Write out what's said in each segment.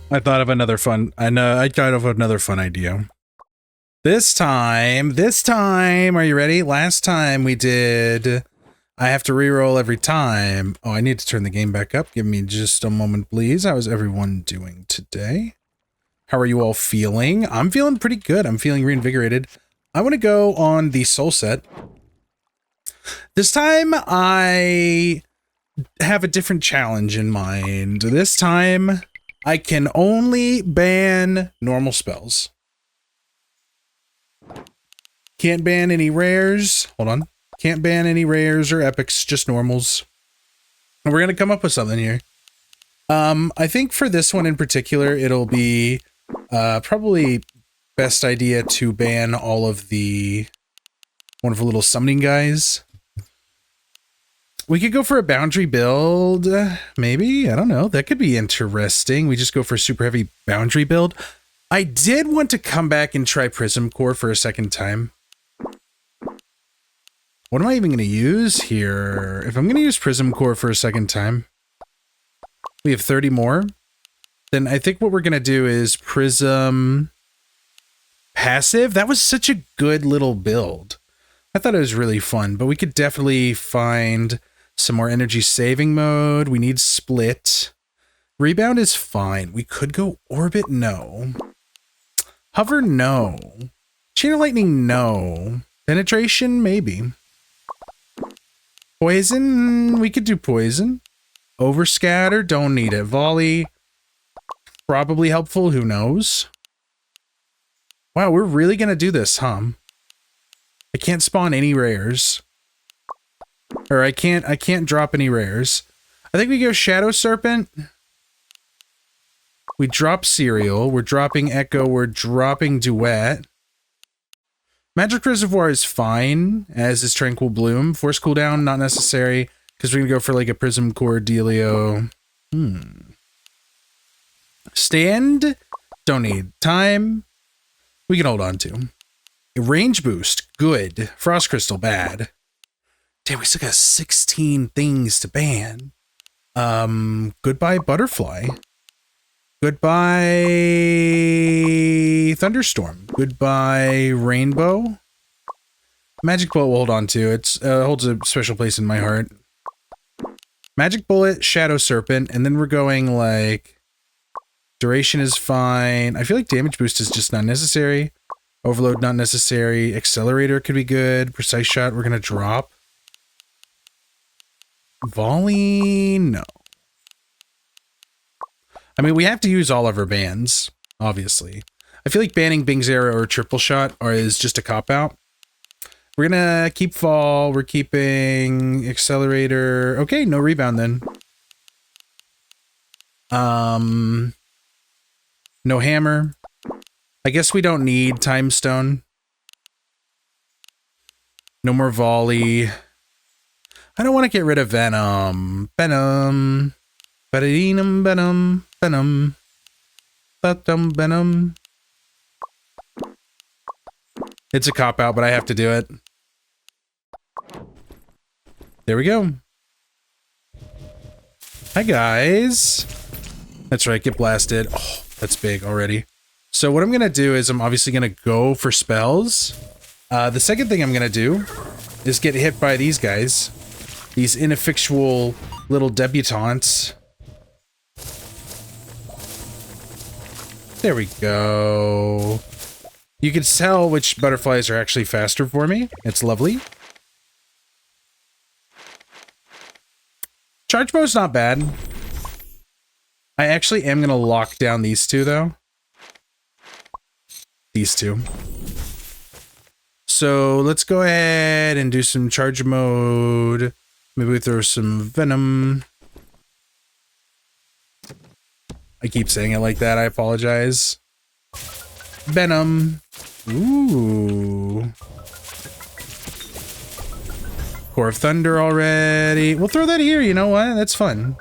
I thought of another fun. I know. I thought of another fun idea. This time, are you ready? Last time we did. I have to reroll every time. Oh, I need to turn the game back up. Give me just a moment, please. How is everyone doing today? How are you all feeling? I'm feeling pretty good. I'm feeling reinvigorated. I want to go on the soul set. This time, I have a different challenge in mind. This time, I can only ban normal spells. Can't ban any rares. Hold on. Can't ban any rares or epics, just normals. And we're going to come up with something here. I think for this one in particular, it'll be probably best idea to ban all of the wonderful little summoning guys. We could go for a boundary build, maybe. I don't know. That could be interesting. We just go for a super heavy boundary build. I did want to come back and try Prism Core for a second time. What am I even going to use here? If I'm going to use Prism Core for a second time, we have 30 more. Then I think what we're going to do is Prism Passive. That was such a good little build. I thought it was really fun, but we could definitely find some more energy saving mode. We need Split. Rebound is fine. We could go Orbit, no. Hover, no. Chain of Lightning, no. Penetration, maybe. Poison, we could do Poison. Overscatter, don't need it. Volley, probably helpful, who knows? Wow, we're really gonna do this, huh? I can't spawn any rares. Or I can't drop any rares. I think we go Shadow Serpent. We drop Cereal. We're dropping Echo. We're dropping Duet. Magic Reservoir is fine, as is Tranquil Bloom. Force Cooldown, not necessary, because we're going to go for like a Prism Core dealio. Stand, don't need. Time, we can hold on to. Range Boost, good. Frost Crystal, bad. Damn, we still got 16 things to ban. Goodbye Butterfly. Goodbye Thunderstorm. Goodbye Rainbow. Magic Bullet we'll hold on to. It holds a special place in my heart. Magic Bullet, Shadow Serpent, and then we're going like duration is fine. I feel like damage boost is just not necessary. Overload not necessary. Accelerator could be good. Precise Shot we're gonna drop. Volley, no. I mean, we have to use all of our bans, obviously. I feel like banning Bing's Arrow or Triple Shot is just a cop-out. We're gonna keep Fall. We're keeping Accelerator. Okay, no Rebound then. No Hammer. I guess we don't need Time Stone. No more Volley. I don't want to get rid of Venom. Venom. Venom. Venom. Venom. Venom. It's a cop-out, but I have to do it. There we go. Hi, guys. That's right, get blasted. Oh, that's big already. So what I'm going to do is I'm obviously going to go for spells. The second thing I'm going to do is get hit by these guys. These ineffectual little debutantes. There we go. You can tell which butterflies are actually faster for me. It's lovely. Charge bow's not bad. I actually am going to lock down these two, though. These two. So let's go ahead and do some charge mode. Maybe we throw some Venom. I keep saying it like that. I apologize. Venom. Ooh. Core of Thunder already. We'll throw that here. You know what? That's fun.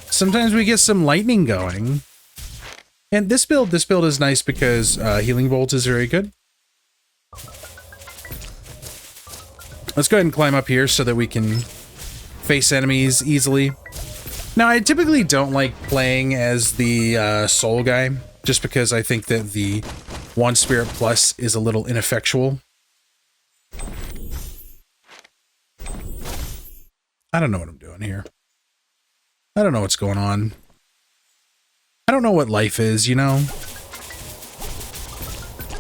Sometimes we get some lightning going. And this build is nice because Healing Bolt is very good. Let's go ahead and climb up here so that we can face enemies easily. Now, I typically don't like playing as the soul guy, just because I think that the one spirit plus is a little ineffectual. I don't know what I'm doing here. I don't know what's going on. I don't know what life is, you know?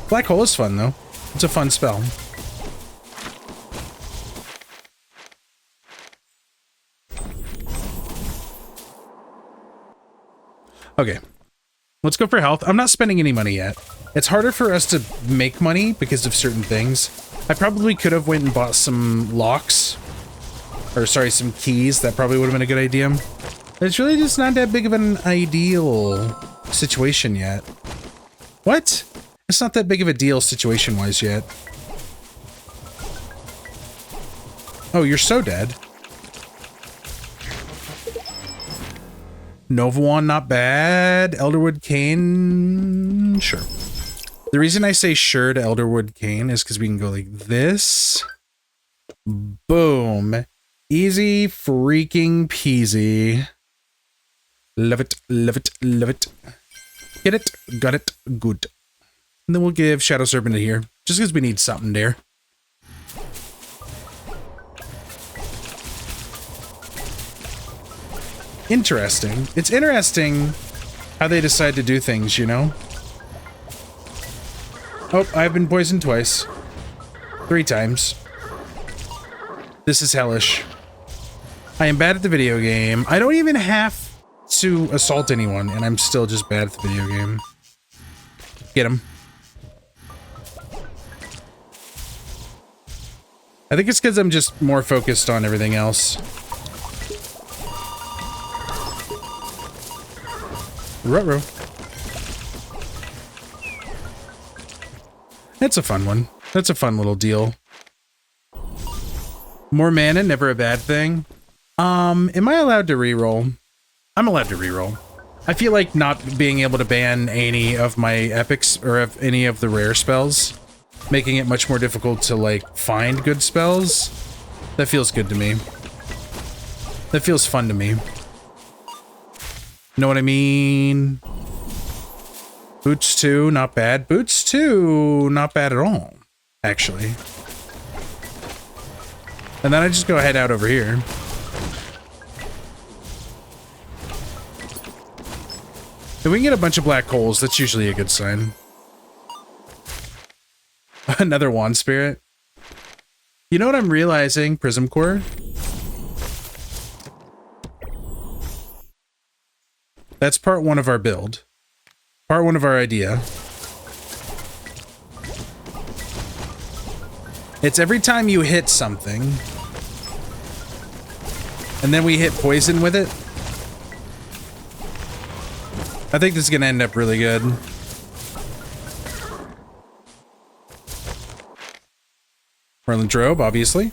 Black hole is fun, though. It's a fun spell. Okay. Let's go for health. I'm not spending any money yet. It's harder for us to make money because of certain things. I probably could have went and bought some locks. Or, sorry, some keys. That probably would have been a good idea. It's really just not that big of an ideal situation yet. What? It's not that big of a deal situation-wise yet. Oh, you're so dead. Novawan, not bad. Elderwood Cane, sure. The reason I say sure to Elderwood Cane is because we can go like this. Boom. Easy freaking peasy. Love it, love it, love it. Get it, got it, good. And then we'll give Shadow Serpent to here, just because we need something there. Interesting. It's interesting how they decide to do things, you know? Oh, I've been poisoned twice. 3 times. This is hellish. I am bad at the video game. I don't even have to assault anyone, and I'm still just bad at the video game. Get him. I think it's because I'm just more focused on everything else. Ruh-roh. That's a fun one. That's a fun little deal. More mana, never a bad thing. Am I allowed to reroll? I'm allowed to reroll. I feel like not being able to ban any of my epics or of any of the rare spells, making it much more difficult to, like, find good spells, that feels good to me. That feels fun to me. Know what I mean? Boots 2, not bad. Boots 2, not bad at all, actually. And then I just go head out over here. If we can get a bunch of black holes, that's usually a good sign. Another wand spirit. You know what I'm realizing, Prism Core? That's part 1 of our build. Part 1 of our idea. It's every time you hit something, and then we hit poison with it. I think this is going to end up really good. Merlin Drobe, obviously.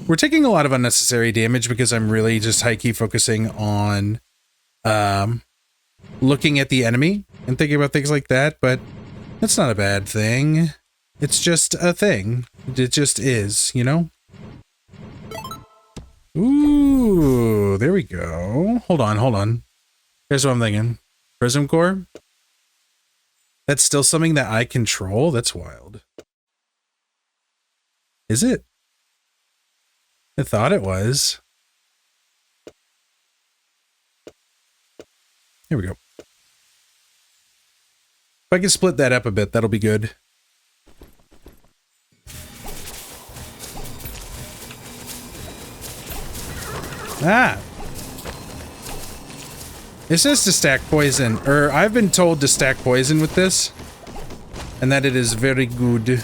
We're taking a lot of unnecessary damage because I'm really just high-key focusing on looking at the enemy and thinking about things like that, but that's not a bad thing. It's just a thing. It just is, you know? Ooh, there we go. Hold on, hold on. Here's what I'm thinking. Prism Core? That's still something that I control? That's wild. Is it? I thought it was. Here we go. If I can split that up a bit, that'll be good. Ah! It says to stack poison, or I've been told to stack poison with this, and that it is very good.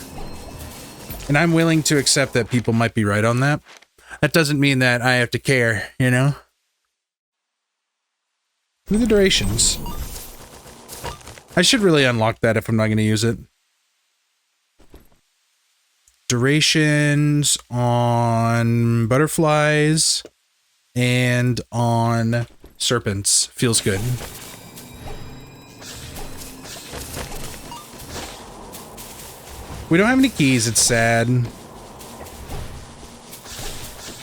And I'm willing to accept that people might be right on that. That doesn't mean that I have to care, you know? Look at the durations. I should really unlock that if I'm not going to use it. Durations on butterflies and on serpents. Feels good. We don't have any keys, it's sad.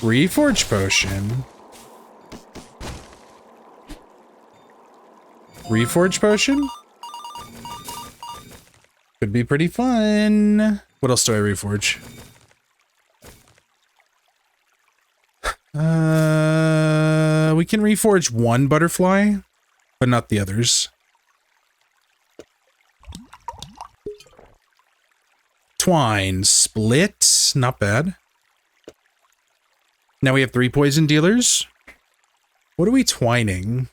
Reforge potion. Reforge potion? Could be pretty fun. What else do I reforge? We can reforge one butterfly, but not the others. Twine. Split. Not bad. Now we have 3 poison dealers. What are we twining?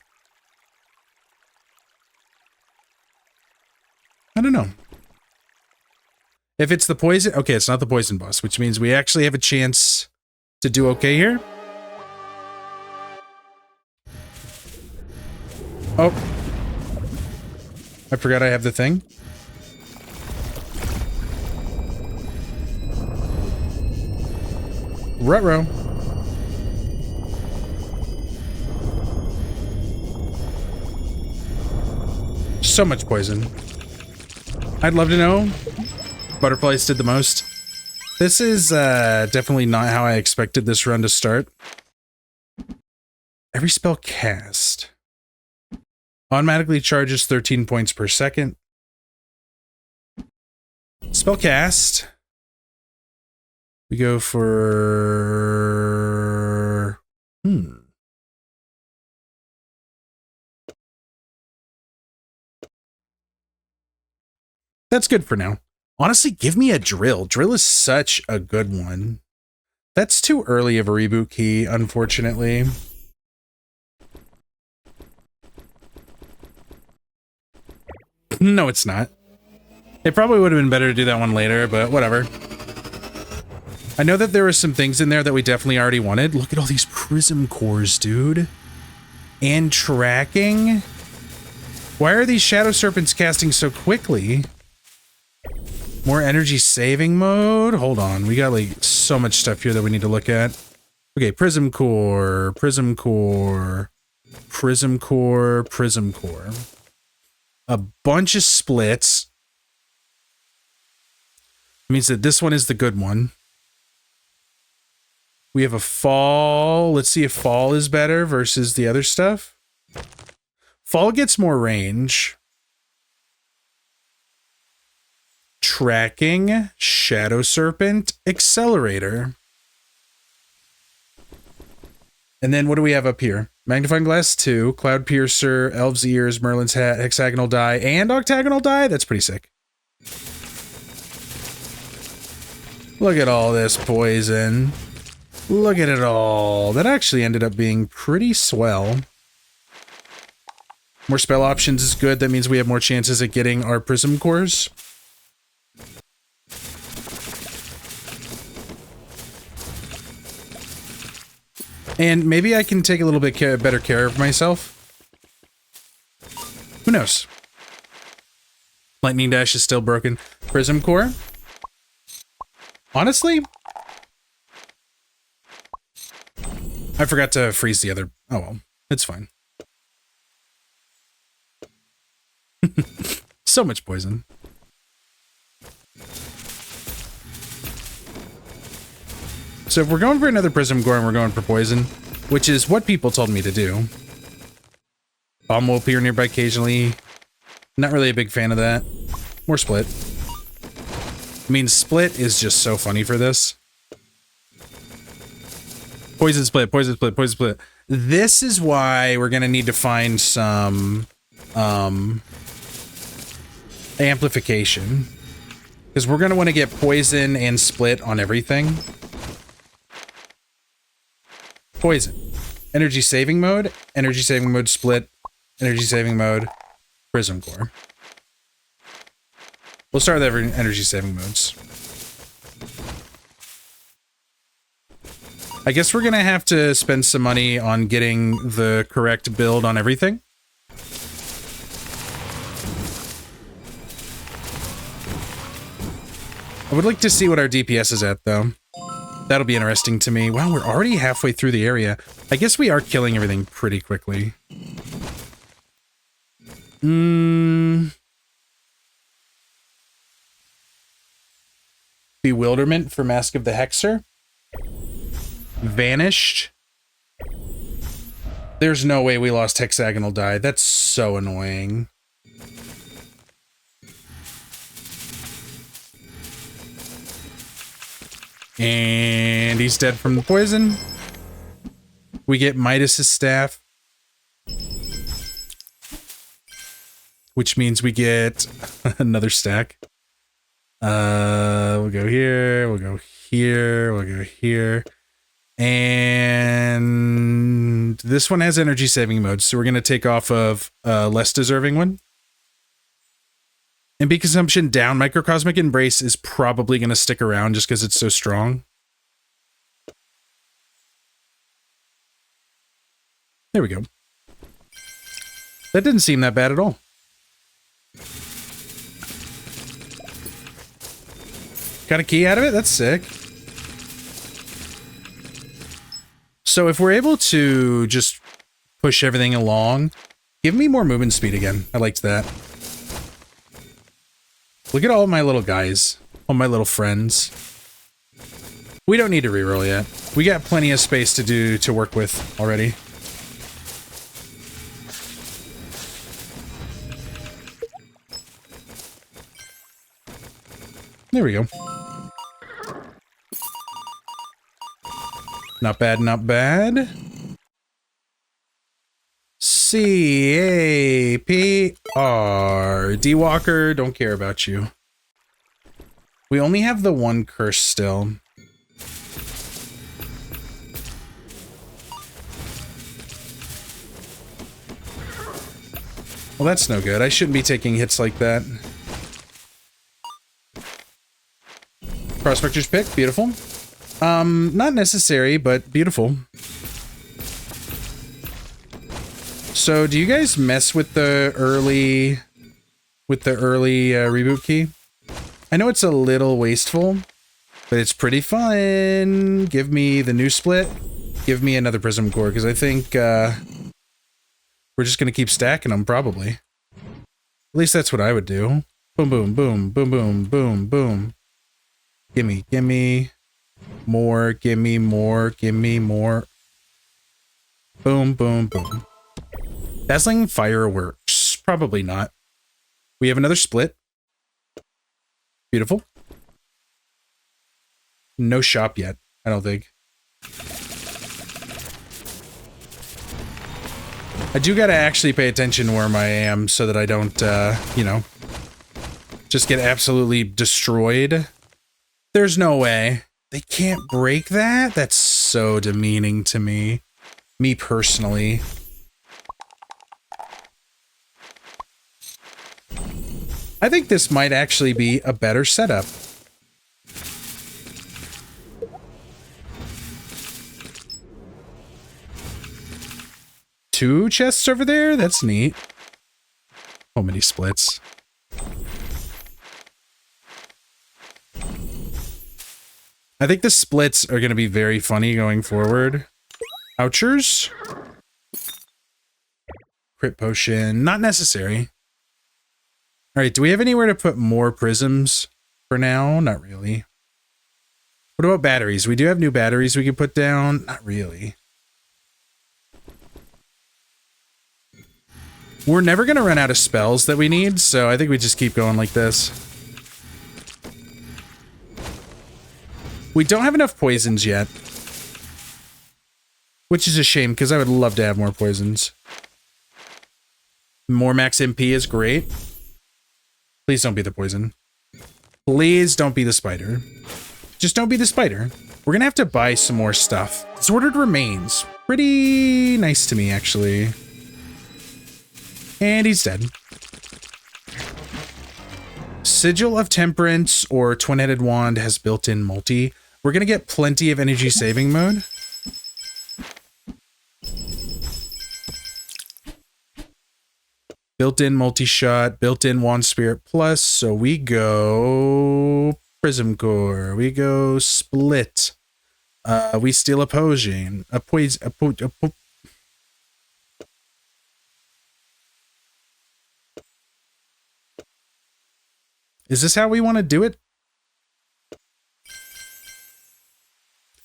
I don't know. If it's the poison... Okay, it's not the poison boss, which means we actually have a chance to do okay here. Oh. I forgot I have the thing. Ruh-roh. So much poison. I'd love to know. Butterflies did the most. This is definitely not how I expected this run to start. Every spell cast automatically charges 13 points per second. Spell cast. We go for... That's good for now. Honestly, give me a drill. Drill is such a good one. That's too early of a reboot key, unfortunately. No, it's not. It probably would have been better to do that one later, but whatever. I know that there were some things in there that we definitely already wanted. Look at all these prism cores, dude. And tracking. Why are these shadow serpents casting so quickly? More energy saving mode? Hold on. We got like so much stuff here that we need to look at. Okay, prism core, prism core, prism core, prism core. A bunch of splits. It means that this one is the good one. We have a fall. Let's see if fall is better versus the other stuff. Fall gets more range. Tracking, Shadow Serpent, Accelerator. And then what do we have up here? Magnifying Glass 2, Cloud Piercer, Elf's Ears, Merlin's Hat, Hexagonal Die, and Octagonal Die? That's pretty sick. Look at all this poison. Look at it all. That actually ended up being pretty swell. More spell options is good. That means we have more chances at getting our prism cores. And maybe I can take a little bit better care of myself. Who knows? Lightning Dash is still broken. Prism Core. Honestly, I forgot to freeze the other. Oh well, it's fine. So much poison. So if we're going for another Prism Core and we're going for poison, which is what people told me to do. Bomb will appear nearby occasionally. Not really a big fan of that. More split. I mean, split is just so funny for this. Poison split, poison split, poison split. This is why we're gonna need to find some amplification. Because we're gonna want to get poison and split on everything. Poison. Energy saving mode, split, energy saving mode, prism core. We'll start with energy saving modes. I guess we're gonna have to spend some money on getting the correct build on everything. I would like to see what our DPS is at, though. That'll be interesting to me. Wow, we're already halfway through the area. I guess we are killing everything pretty quickly. Bewilderment for Mask of the Hexer. vanished. There's no way we lost hexagonal die. That's so annoying. And he's dead from the poison. We get Midas's staff. Which means we get another stack. We'll go here, we'll go here, we'll go here. And this one has energy saving mode, so we're going to take off of a less deserving one. MP consumption down. Microcosmic Embrace is probably going to stick around just because it's so strong. There we go. That didn't seem that bad at all. Got a key out of it? That's sick. So if we're able to just push everything along, give me more movement speed again. I liked that. Look at all my little guys. All my little friends. We don't need to reroll yet. We got plenty of space to work with already. There we go. Not bad, not bad. C-A-P-R. D-Walker, don't care about you. We only have the one curse still. Well, that's no good. I shouldn't be taking hits like that. Prospector's Pick, beautiful. Not necessary, but beautiful. So, do you guys mess with the early reboot key? I know it's a little wasteful, but it's pretty fun. Give me the new split. Give me another prism core, because I think we're just gonna keep stacking them, probably. At least that's what I would do. Boom, boom, boom, boom, boom, boom, boom. Gimme, gimme. More, gimme more, gimme more. Boom, boom, boom. Dazzling Fireworks. Probably not. We have another split. Beautiful. No shop yet, I don't think. I do gotta actually pay attention where I am so that I don't, you know, just get absolutely destroyed. There's no way. They can't break that? That's so demeaning to me. Me personally. I think this might actually be a better setup. Two chests over there? That's neat. So many splits. I think the splits are going to be very funny going forward. Ouchers. Crit potion. Not necessary. Alright, do we have anywhere to put more prisms for now? Not really. What about batteries? We do have new batteries we can put down. Not really. We're never going to run out of spells that we need, so I think we just keep going like this. We don't have enough poisons yet. Which is a shame, because I would love to have more poisons. More max MP is great. Please don't be the poison. Please don't be the spider. Just don't be the spider. We're gonna have to buy some more stuff. Disordered Remains. Pretty nice to me, actually. And he's dead. Sigil of Temperance or Twin-Headed Wand has built-in multi. We're gonna get plenty of energy saving mode. Built-in multi-shot, built-in Wand Spirit Plus, so we go Prism Core, we go Split, we steal a potion, Is this how we want to do it?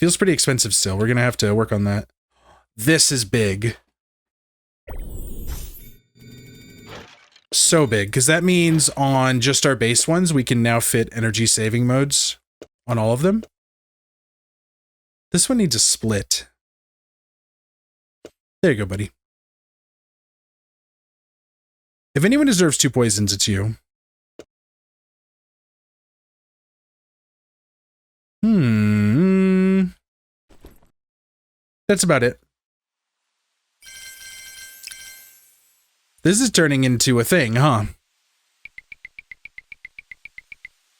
Feels pretty expensive still. We're going to have to work on that. This is big. So big, because that means on just our base ones, we can now fit energy saving modes on all of them. This one needs a split. There you go, buddy. If anyone deserves 2 poisons, it's you. That's about it. This is turning into a thing, huh?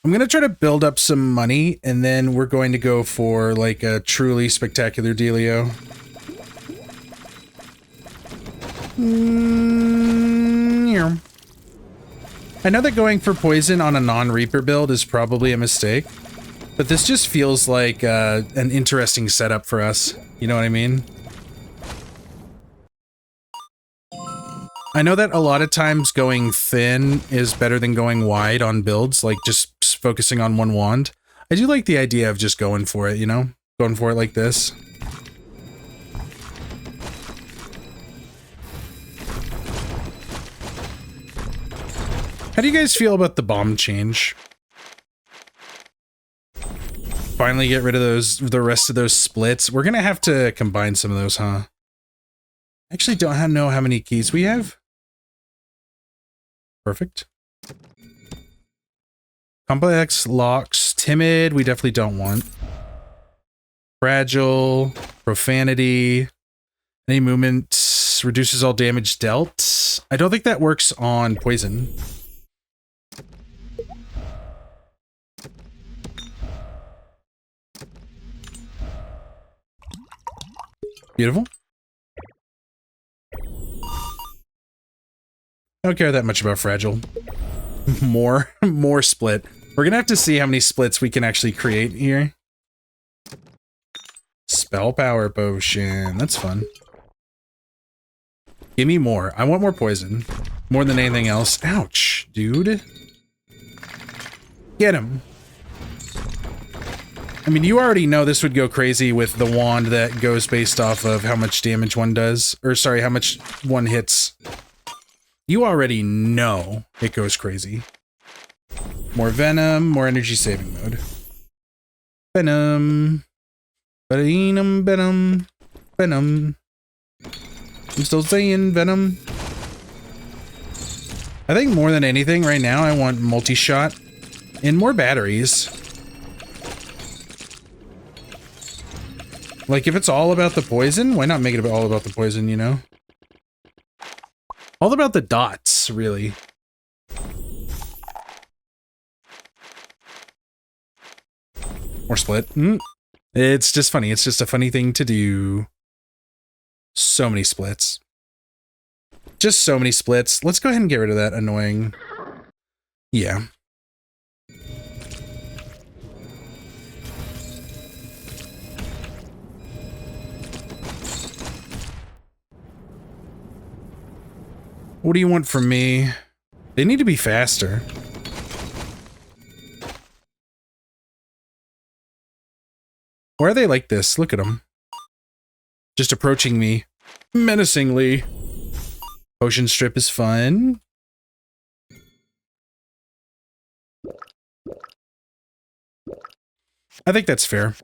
I'm going to try to build up some money, and then we're going to go for, like, a truly spectacular dealio. I know that going for poison on a non-Reaper build is probably a mistake, but this just feels like an interesting setup for us. You know what I mean? I know that a lot of times going thin is better than going wide on builds, like just focusing on one wand. I do like the idea of just going for it, you know? Going for it like this. How do you guys feel about the bomb change? Finally get rid of the rest of those splits. We're gonna have to combine some of those, huh? Actually don't know how many keys we have. Perfect. Complex, locks, timid, we definitely don't want. Fragile, profanity, any movement reduces all damage dealt. I don't think that works on poison. Beautiful. I don't care that much about fragile. More split. We're gonna have to see how many splits we can actually create here. Spell power potion. That's fun. Give me more. I want more poison. More than anything else. Ouch, dude. Get him. I mean, you already know this would go crazy with the wand that goes based off of how much damage one does. Or, sorry, how much one hits. You already know it goes crazy. More venom, more energy saving mode. Venom. Venom, venom, venom. I'm still saying venom. I think more than anything right now, I want multi-shot and more batteries. Like, if it's all about the poison, why not make it all about the poison, you know? All about the dots, really. More split. It's just funny. It's just a funny thing to do. So many splits. Just so many splits. Let's go ahead and get rid of that annoying... Yeah. What do you want from me? They need to be faster. Why are they like this? Look at them. Just approaching me menacingly. Potion strip is fun. I think that's fair.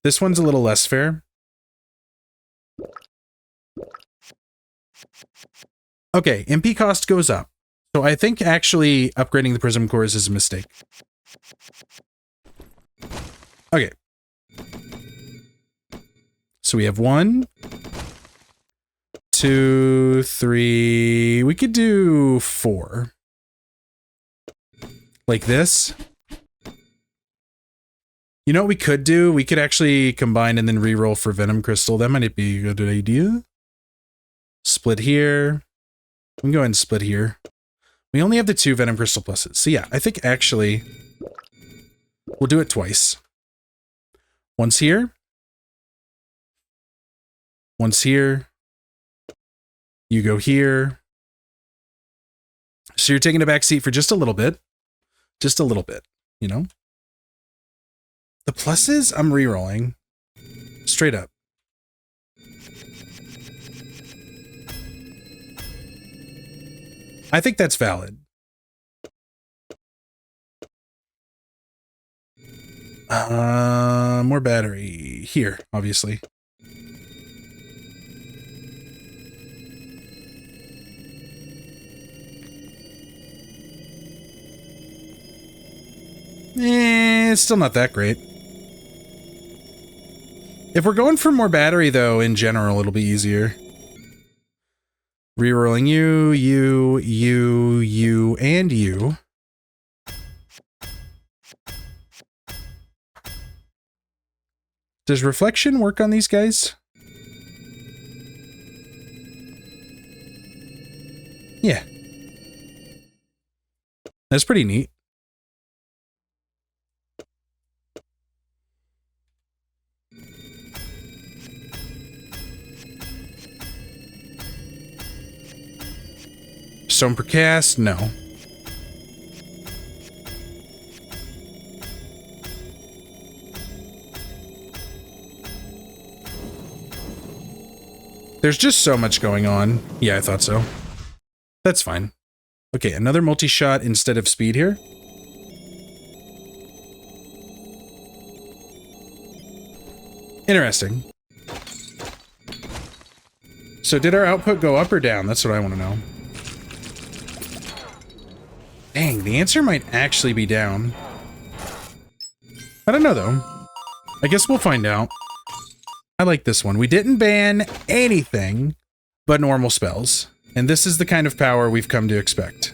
This one's a little less fair. Okay, MP cost goes up. So I think actually upgrading the prism cores is a mistake. Okay. So we have 1, 2, 3. We could do 4. Like this. You know what we could do? We could actually combine and then reroll for Venom Crystal. That might be a good idea. Split here. We can go ahead and split here. We only have the 2 Venom Crystal pluses. So yeah, I think actually we'll do it twice. Once here. Once here. You go here. So you're taking a back seat for just a little bit. Just a little bit, you know? The pluses, I'm rerolling. Straight up. I think that's valid. More battery. Here, obviously. It's still not that great. If we're going for more battery, though, in general, it'll be easier. Rerolling you, and you. Does reflection work on these guys? Yeah. That's pretty neat. Stone per cast? No. There's just so much going on. Yeah, I thought so. That's fine. Okay, another multi-shot instead of speed here. Interesting. So did our output go up or down? That's what I want to know. Dang, the answer might actually be down. I don't know, though. I guess we'll find out. I like this one. We didn't ban anything but normal spells. And this is the kind of power we've come to expect.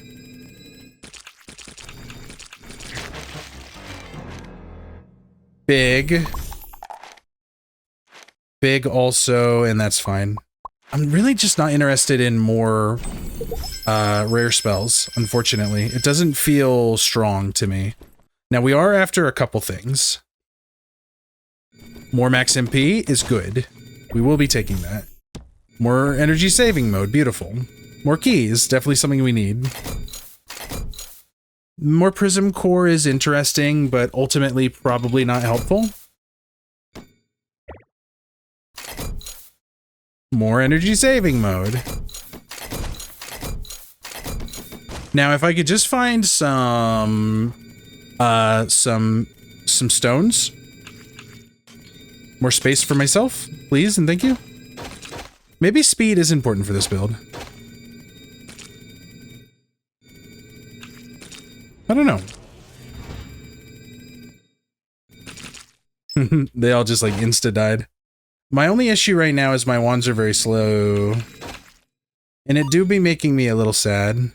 Big. Big also, and that's fine. I'm really just not interested in more rare spells, unfortunately. It doesn't feel strong to me. Now, we are after a couple things. More max MP is good. We will be taking that. More energy saving mode, beautiful. More keys, definitely something we need. More prism core is interesting, but ultimately probably not helpful. More energy saving mode. Now, if I could just find some stones. More space for myself, please, and thank you. Maybe speed is important for this build. I don't know. They all just like insta-died. My only issue right now is my wands are very slow. And it do be making me a little sad.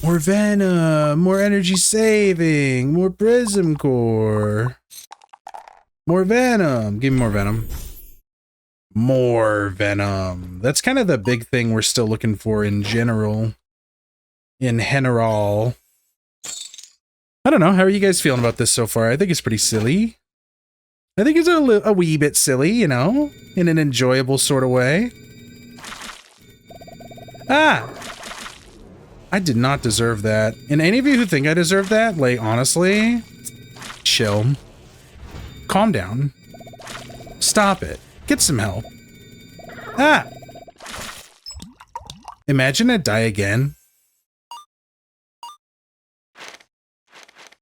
More venom, more energy saving, more prism core. More venom. Give me more venom. More venom. That's kind of the big thing we're still looking for in general. In general. I don't know. How are you guys feeling about this so far? I think it's pretty silly. I think it's a wee bit silly, you know? In an enjoyable sort of way. Ah! I did not deserve that. And any of you who think I deserve that, like, honestly, chill. Calm down. Stop it. Get some help. Ah! Imagine I die again.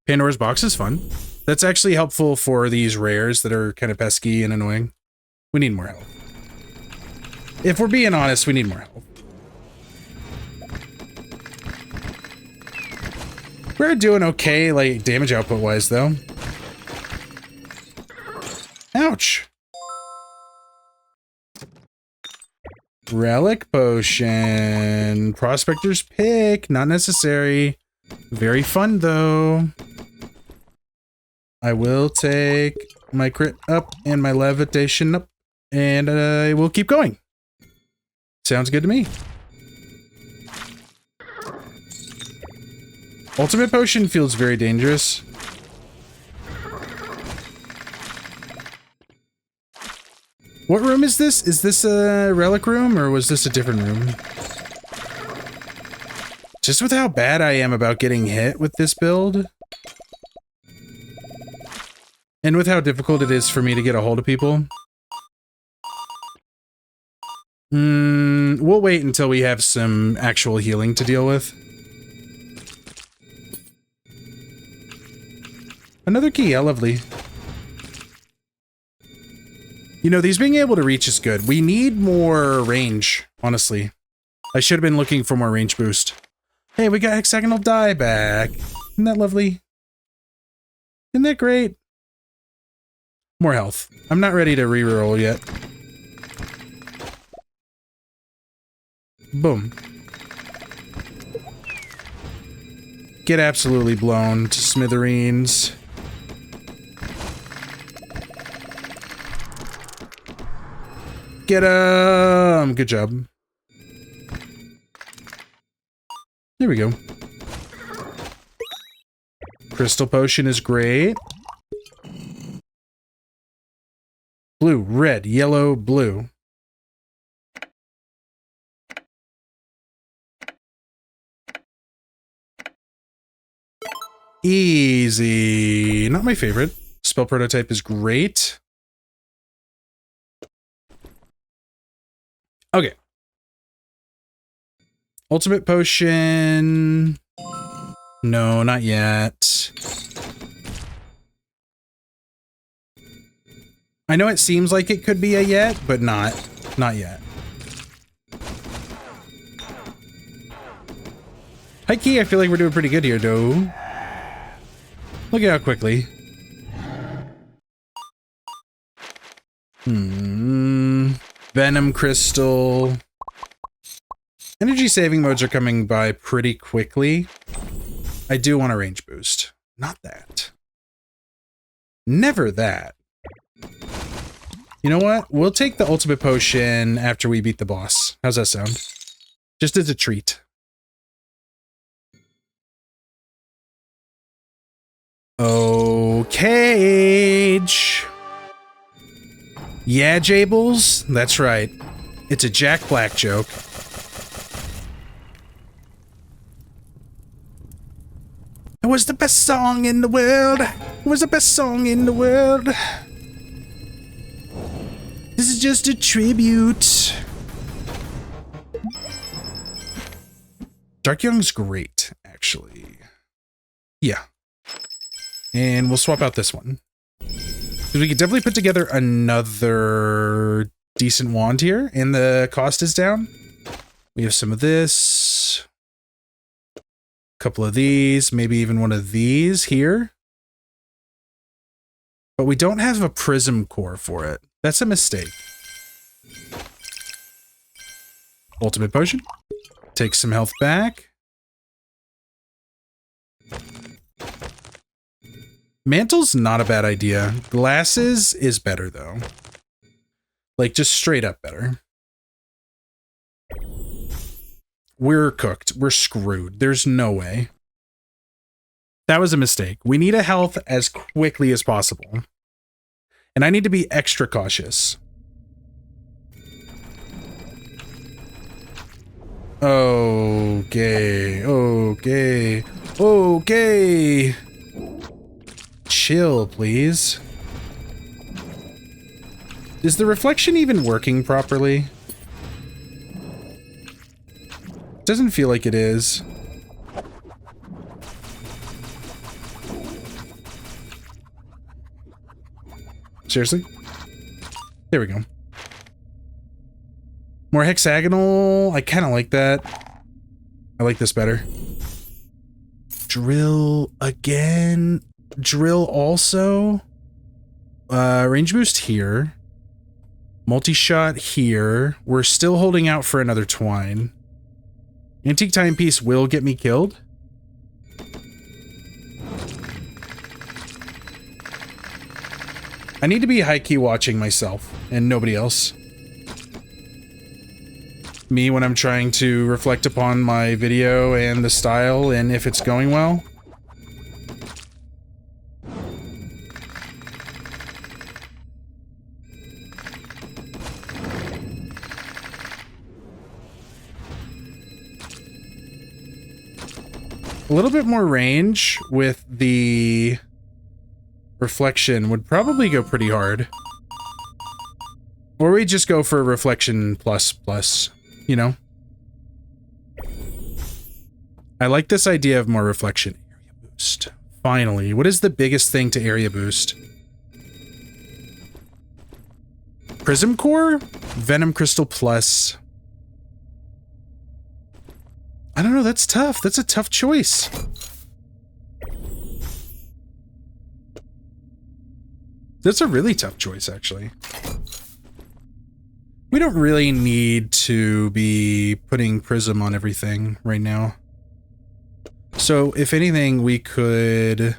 Pandora's box is fun. That's actually helpful for these rares that are kind of pesky and annoying. We need more help. If we're being honest, we need more help. We're doing okay, like, damage output-wise, though. Ouch. Relic potion. Prospector's pick. Not necessary. Very fun, though. I will take my crit up and my levitation up, and I will keep going. Sounds good to me. Ultimate potion feels very dangerous. What room is this? Is this a relic room, or was this a different room? Just with how bad I am about getting hit with this build. And And with how difficult it is for me to get a hold of people, we'll wait until we have some actual healing to deal with. Another key, how lovely. You know, these being able to reach is good. We need more range, honestly. I should have been looking for more range boost. Hey, we got hexagonal die back. Isn't that lovely? Isn't that great? More health. I'm not ready to reroll yet. Boom. Get absolutely blown to smithereens. Get 'em! Good job. There we go. Crystal potion is great. Blue, red, yellow, blue. Easy. Not my favorite. Spell prototype is great. Okay. Ultimate potion. No, not yet. I know it seems like it could be a yet, but not yet. High key, I feel like we're doing pretty good here, though. Look at how quickly. Venom crystal. Energy saving modes are coming by pretty quickly. I do want a range boost. Not that. Never that. You know what? We'll take the ultimate potion after we beat the boss. How's that sound? Just as a treat. Okay. Yeah, Jables? That's right. It's a Jack Black joke. It was the best song in the world. It was the best song in the world. This is just a tribute. Dark Young's great, actually. Yeah. And we'll swap out this one. We could definitely put together another decent wand here, and the cost is down. We have some of this. A couple of these, maybe even one of these here. But we don't have a prism core for it. That's a mistake. Ultimate potion. Take some health back. Mantle's not a bad idea. Glasses is better, though. Like, just straight up better. We're cooked. We're screwed. There's no way. That was a mistake. We need a health as quickly as possible. And I need to be extra cautious. Okay. Okay. Okay. Chill, please. Is the reflection even working properly? Doesn't feel like it is. Seriously? There we go. More hexagonal. I kind of like that. I like this better. Drill again. Drill also. Range boost here. Multi-shot here. We're still holding out for another twine. Antique timepiece will get me killed. I need to be high-key watching myself and nobody else. Me when I'm trying to reflect upon my video and the style and if it's going well. A little bit more range with the reflection would probably go pretty hard. Or we just go for reflection plus plus, you know? I like this idea of more reflection. Area boost. Finally. What is the biggest thing to area boost? Prism core? Venom crystal plus. I don't know, that's tough. That's a tough choice. That's a really tough choice, actually. We don't really need to be putting prism on everything right now. So, if anything, we could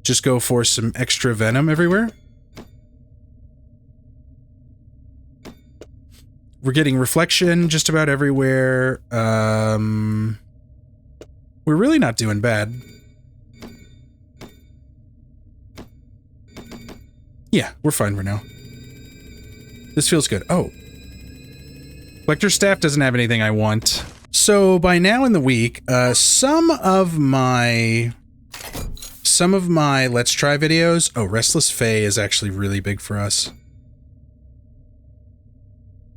just go for some extra venom everywhere. We're getting reflection just about everywhere. We're really not doing bad. Yeah, we're fine for now. This feels good. Oh. Collector staff doesn't have anything I want. So by now in the week, some of my Let's Try videos... Oh, Restless Fae is actually really big for us.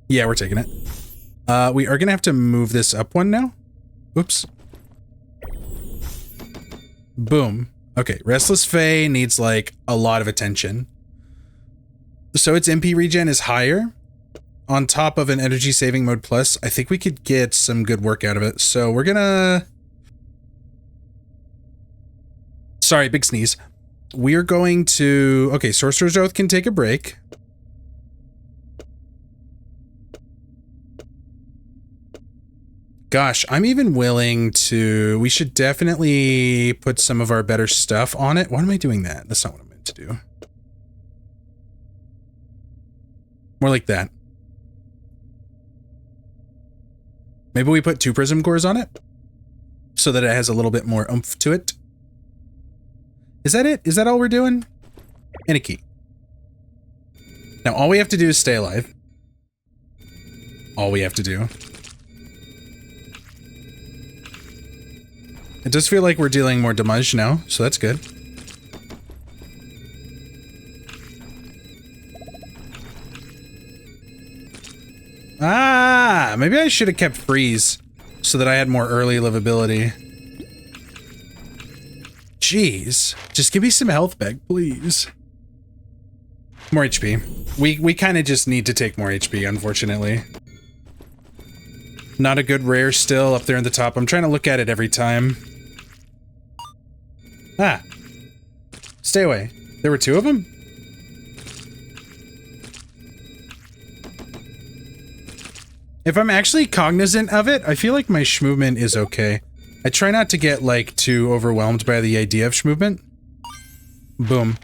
Yeah, we're taking it. We are going to have to move this up one now. Oops. Boom. Okay, Restless Fae needs, like, a lot of attention. So its MP regen is higher. On top of an energy saving mode plus, I think we could get some good work out of it. So we're gonna... Sorry, big sneeze. We're going to... Okay, Sorcerer's Oath can take a break. Gosh, I'm even willing to... We should definitely put some of our better stuff on it. Why am I doing that? That's not what I meant to do. More like that. Maybe we put 2 prism cores on it so that it has a little bit more oomph to it. Is that it? Is that all we're doing? And a key. Now all we have to do is stay alive. All we have to do. It does feel like we're dealing more damage now, so that's good. Ah, maybe I should have kept freeze so that I had more early livability. Jeez, just give me some health back, please. More HP. We kind of just need to take more HP, unfortunately. Not a good rare still up there in the top. I'm trying to look at it every time. Ah. Stay away. There were 2 of them? If I'm actually cognizant of it, I feel like my shmovement is okay. I try not to get, like, too overwhelmed by the idea of shmovement. Boom.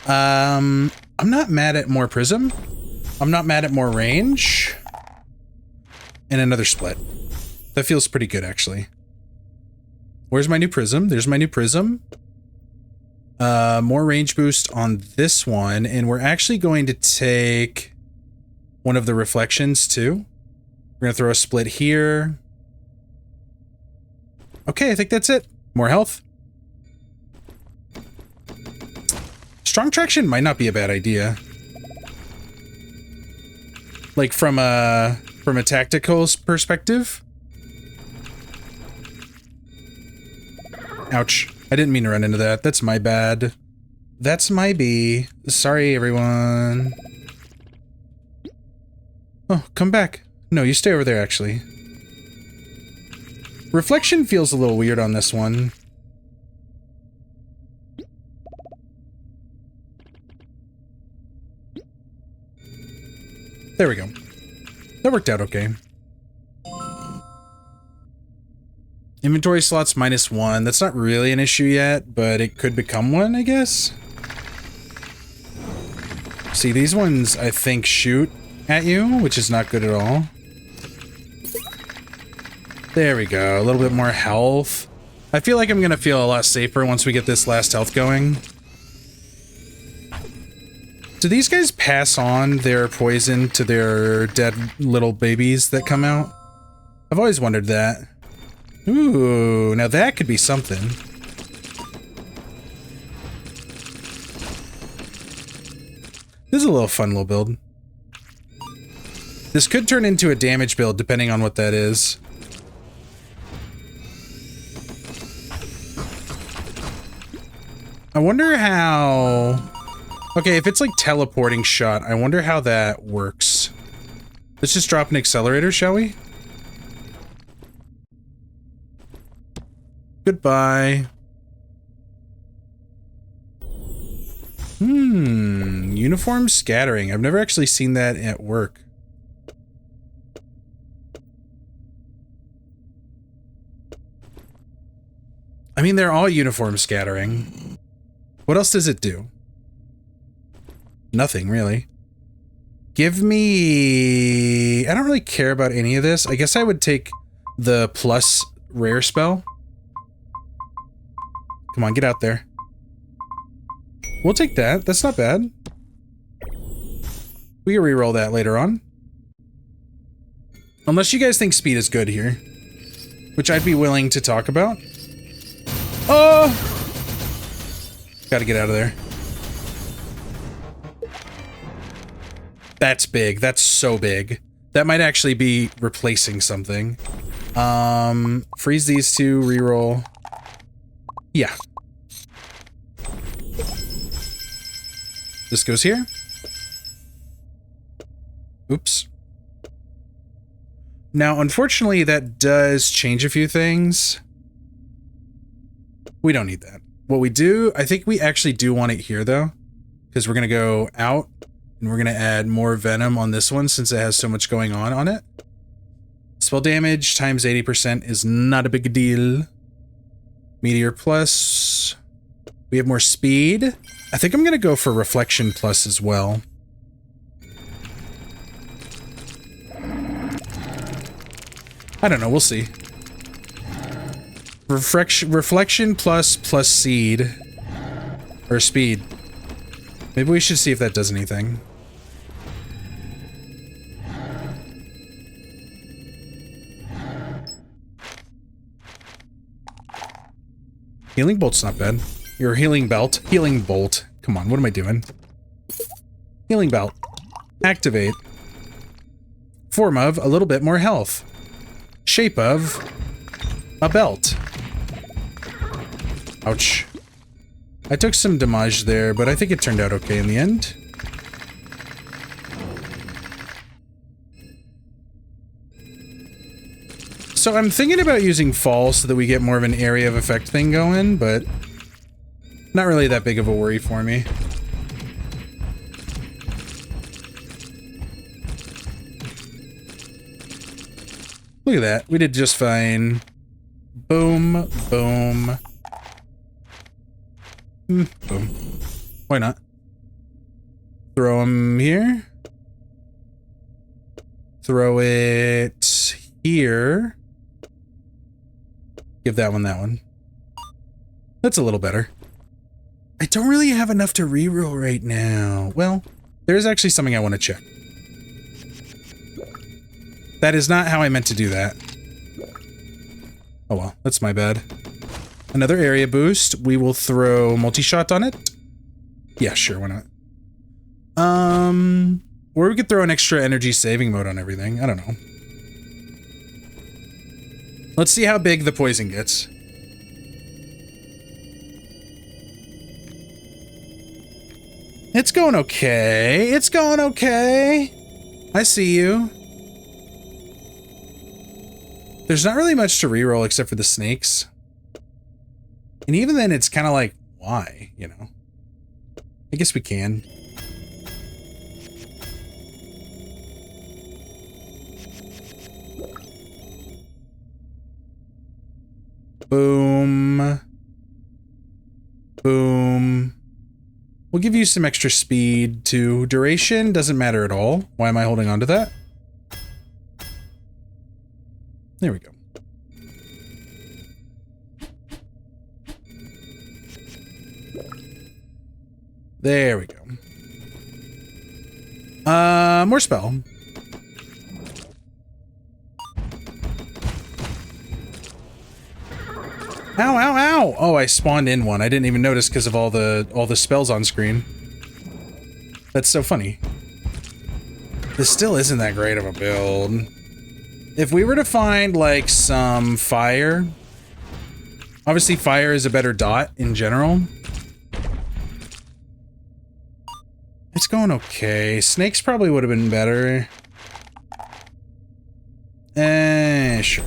I'm not mad at more prism. I'm not mad at more range. And another split. That feels pretty good, actually. Where's my new prism? There's my new prism. More range boost on this one, and we're actually going to take one of the reflections, too. We're gonna throw a split here. Okay, I think that's it. More health. Strong traction might not be a bad idea. Like from a tactical perspective. Ouch. I didn't mean to run into that. That's my bad. That's my B. Sorry, everyone. Oh, come back. No, you stay over there, actually. Reflection feels a little weird on this one. There we go. That worked out okay. Inventory slots -1. That's not really an issue yet, but it could become one, I guess. See, these ones, I think, shoot at you, which is not good at all. There we go. A little bit more health. I feel like I'm going to feel a lot safer once we get this last health going. Do these guys pass on their poison to their dead little babies that come out? I've always wondered that. Ooh, now that could be something. is a little fun little build. This could turn into a damage build depending on what that is. I wonder how... Okay, if it's like teleporting shot, I wonder how that works. Let's just drop an accelerator, shall we? Goodbye. Uniform scattering. I've never actually seen that at work. I mean, they're all uniform scattering. What else does it do? Nothing, really. Give me... I don't really care about any of this. I guess I would take the plus rare spell. Come on, get out there. We'll take that. That's not bad. We can reroll that later on. Unless you guys think speed is good here. Which I'd be willing to talk about. Oh! Gotta get out of there. That's big. That's so big. That might actually be replacing something. Freeze these two, reroll. Yeah. This goes here. Oops. Now, unfortunately, that does change a few things. We don't need that. What we do, I think we actually do want it here, though. Because we're going to go out, and we're going to add more venom on this one, since it has so much going on it. Spell damage times 80% is not a big deal. Meteor plus. We have more speed. I think I'm going to go for reflection plus as well. I don't know, we'll see. Reflection plus seed. Or speed. Maybe we should see if that does anything. Healing bolt's not bad. Your healing belt. Healing bolt. Come on, what am I doing? Healing belt. Activate. Form of a little bit more health. Shape of a belt. Ouch. I took some damage there, but I think it turned out okay in the end. So I'm thinking about using fall so that we get more of an area of effect thing going, but not really that big of a worry for me. Look at that. We did just fine. Boom, boom. Boom. Why not? Throw him here. Throw it here. Give that one. That's a little better. I don't really have enough to reroll right now. Well, there's actually something I want to check. That is not how I meant to do that. Oh well, that's my bad. Another area boost. We will throw multi-shot on it. Yeah, sure, why not? Or we could throw an extra energy saving mode on everything. I don't know. Let's see how big the poison gets. It's going okay. It's going okay. I see you. There's not really much to reroll except for the snakes. And even then, it's kind of like, why, you know? I guess we can. Boom. Boom. We'll give you some extra speed too. Duration doesn't matter at all. Why am I holding on to that? There we go. There we go. More spell. Ow, ow, ow! Oh, I spawned in one. I didn't even notice because of all the spells on screen. That's so funny. This still isn't that great of a build. If we were to find, like, some fire... Obviously, fire is a better dot in general. It's going okay. Snakes probably would have been better. Sure.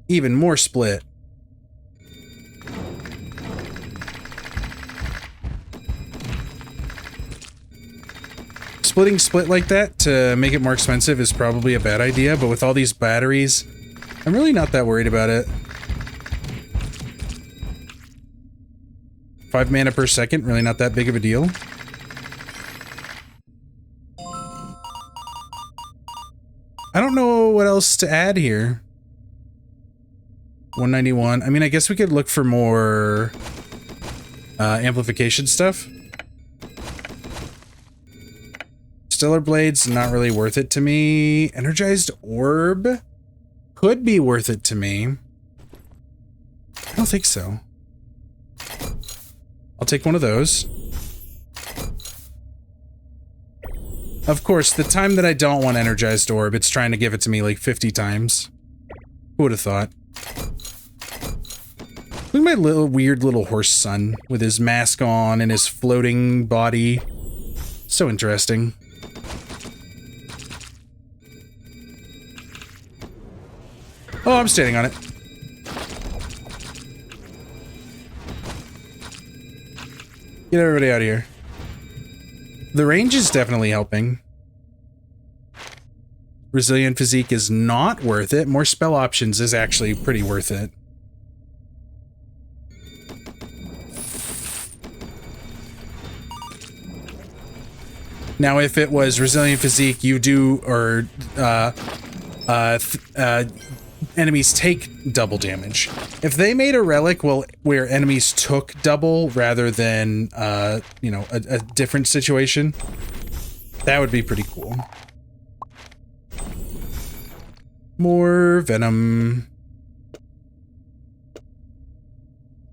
Even more split. Splitting split like that to make it more expensive is probably a bad idea, but with all these batteries, I'm really not that worried about it. 5 mana per second, really not that big of a deal. I don't know what else to add here. 191. I mean, I guess we could look for more amplification stuff. Stellar Blade's not really worth it to me. Energized Orb could be worth it to me. I don't think so. I'll take one of those. Of course, the time that I don't want Energized Orb, it's trying to give it to me like 50 times. Who would have thought? Look at my little weird little horse son with his mask on and his floating body. So interesting. Oh, I'm standing on it. Get everybody out of here. The range is definitely helping. Resilient Physique is not worth it. More spell options is actually pretty worth it. Now, if it was Resilient Physique, you do, or, enemies take double damage. If they made a relic where enemies took double rather than, you know, a different situation, that would be pretty cool. More venom.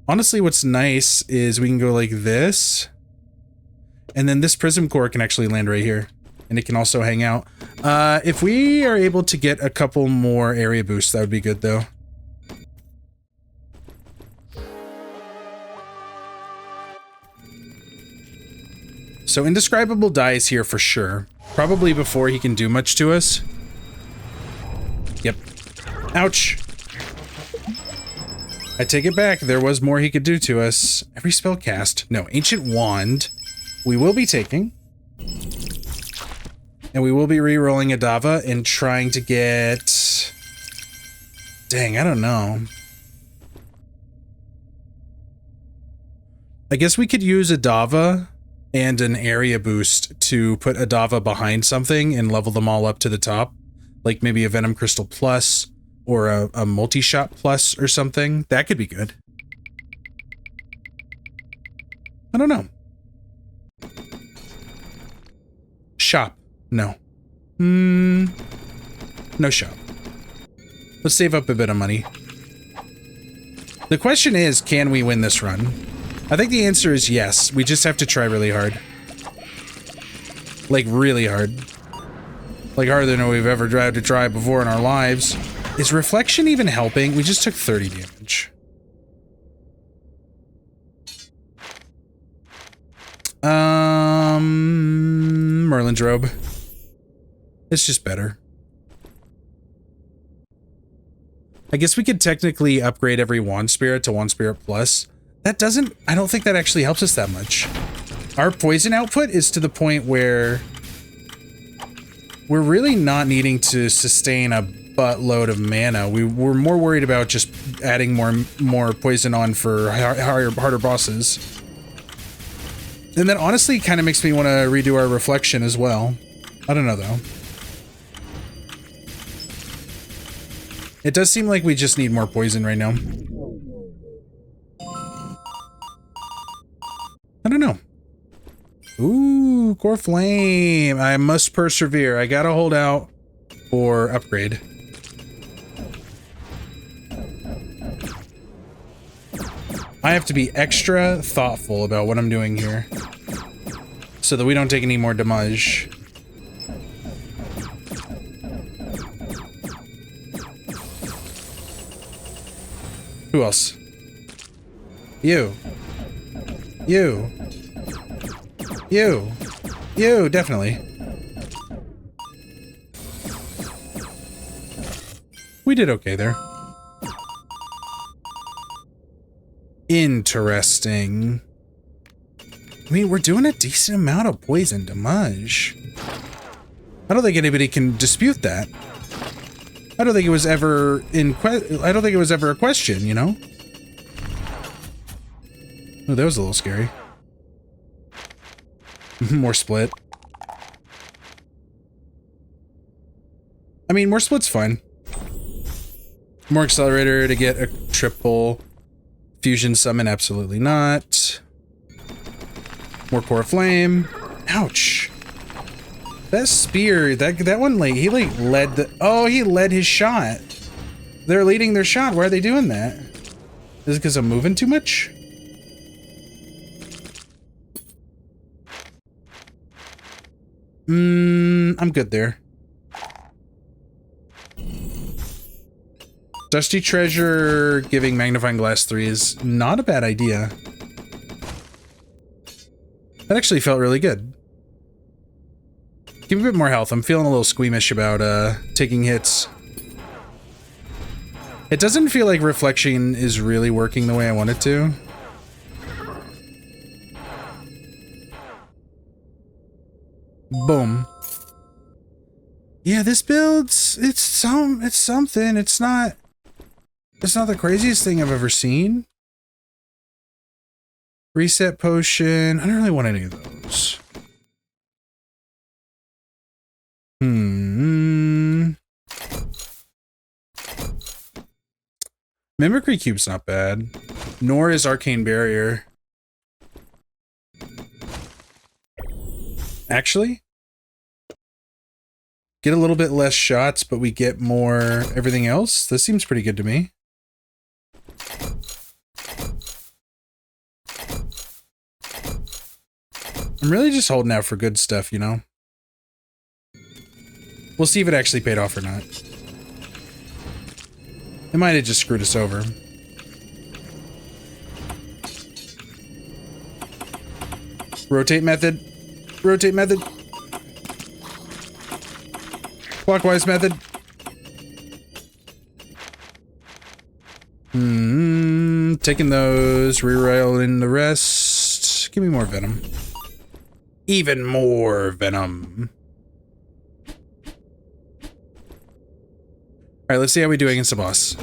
Honestly, what's nice is we can go like this, and then this prism core can actually land right here. And it can also hang out. If we are able to get a couple more area boosts, that would be good, though. So Indescribable dies here for sure. Probably before he can do much to us. Yep. Ouch. I take it back. There was more he could do to us. Every spell cast. No, Ancient Wand. We will be taking. And we will be re-rolling Adava and trying to get... Dang, I don't know. I guess we could use Adava and an area boost to put Adava behind something and level them all up to the top. Like maybe a Venom Crystal Plus or a Multi-Shot Plus or something. That could be good. I don't know. Shop. No. No shop. Let's save up a bit of money. The question is, can we win this run? I think the answer is yes. We just have to try really hard. Like, really hard. Like, harder than we've ever tried to try before in our lives. Is Reflection even helping? We just took 30 damage. Merlin's Robe. It's just better. I guess we could technically upgrade every Wand Spirit to Wand Spirit Plus. That doesn't... I don't think that actually helps us that much. Our poison output is to the point where we're really not needing to sustain a buttload of mana. We're more worried about just adding more poison on for harder bosses. And that honestly kind of makes me want to redo our Reflection as well. I don't know, though. It does seem like we just need more poison right now. I don't know. Ooh, Core Flame. I must persevere. I gotta hold out for upgrade. I have to be extra thoughtful about what I'm doing here so that we don't take any more damage. Who else? You. You. You. You, definitely. We did okay there. Interesting. I mean, we're doing a decent amount of poison damage. I don't think anybody can dispute that. I don't think it was ever I don't think it was ever a question, you know? Oh, that was a little scary. More split. I mean, more split's fine. More accelerator to get a triple. Fusion summon, absolutely not. More core flame. Ouch. That spear, that one, like, he like led the, oh, he led his shot. They're leading their shot. Why are they doing that? Is it because I'm moving too much? I'm good there. Dusty Treasure giving Magnifying Glass 3 is not a bad idea. That actually felt really good. Give me a bit more health. I'm feeling a little squeamish about taking hits. It doesn't feel like Reflection is really working the way I want it to. Boom. Yeah, this build's it's something. It's not the craziest thing I've ever seen. Reset potion. I don't really want any of those. Mimicry Cube's not bad. Nor is Arcane Barrier. Actually, get a little bit less shots, but we get more everything else. This seems pretty good to me. I'm really just holding out for good stuff, you know? We'll see if it actually paid off or not. It might have just screwed us over. Rotate method. Rotate method. Clockwise method. Taking those, rerolling the rest. Give me more venom. Even more venom. Alright, let's see how we do against the boss.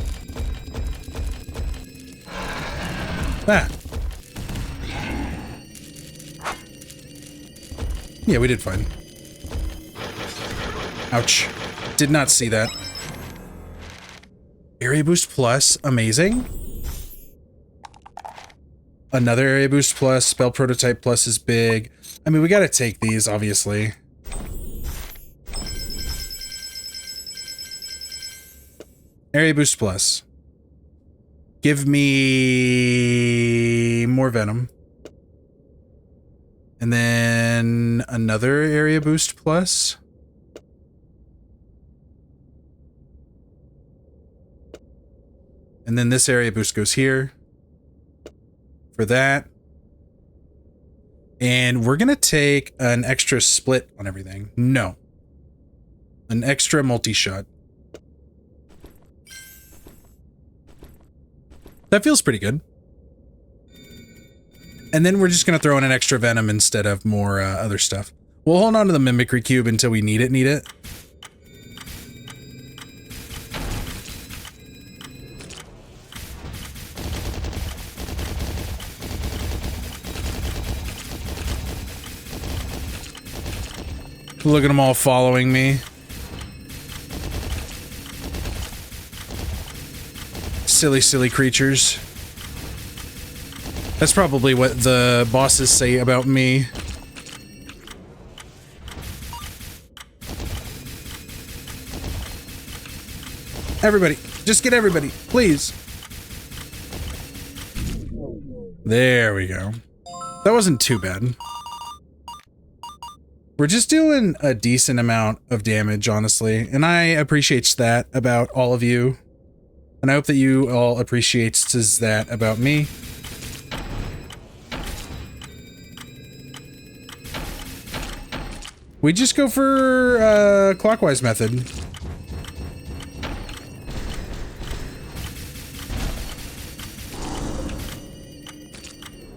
Ah. Yeah, we did fine. Ouch. Did not see that. Area boost plus, amazing. Another area boost plus, spell prototype plus is big. I mean, we gotta take these, obviously. Area boost plus. Give me more venom. And then another area boost plus. And then this area boost goes here. For that. And we're gonna take an extra split on everything. No. An extra multi-shot. That feels pretty good. And then we're just gonna throw in an extra venom instead of more other stuff. We'll hold on to the Mimicry Cube until we need it. Look at them all following me. Silly, silly creatures. That's probably what the bosses say about me. Everybody, just get everybody, please. There we go. That wasn't too bad. We're just doing a decent amount of damage, honestly, and I appreciate that about all of you. And I hope that you all appreciates that about me. We just go for clockwise method.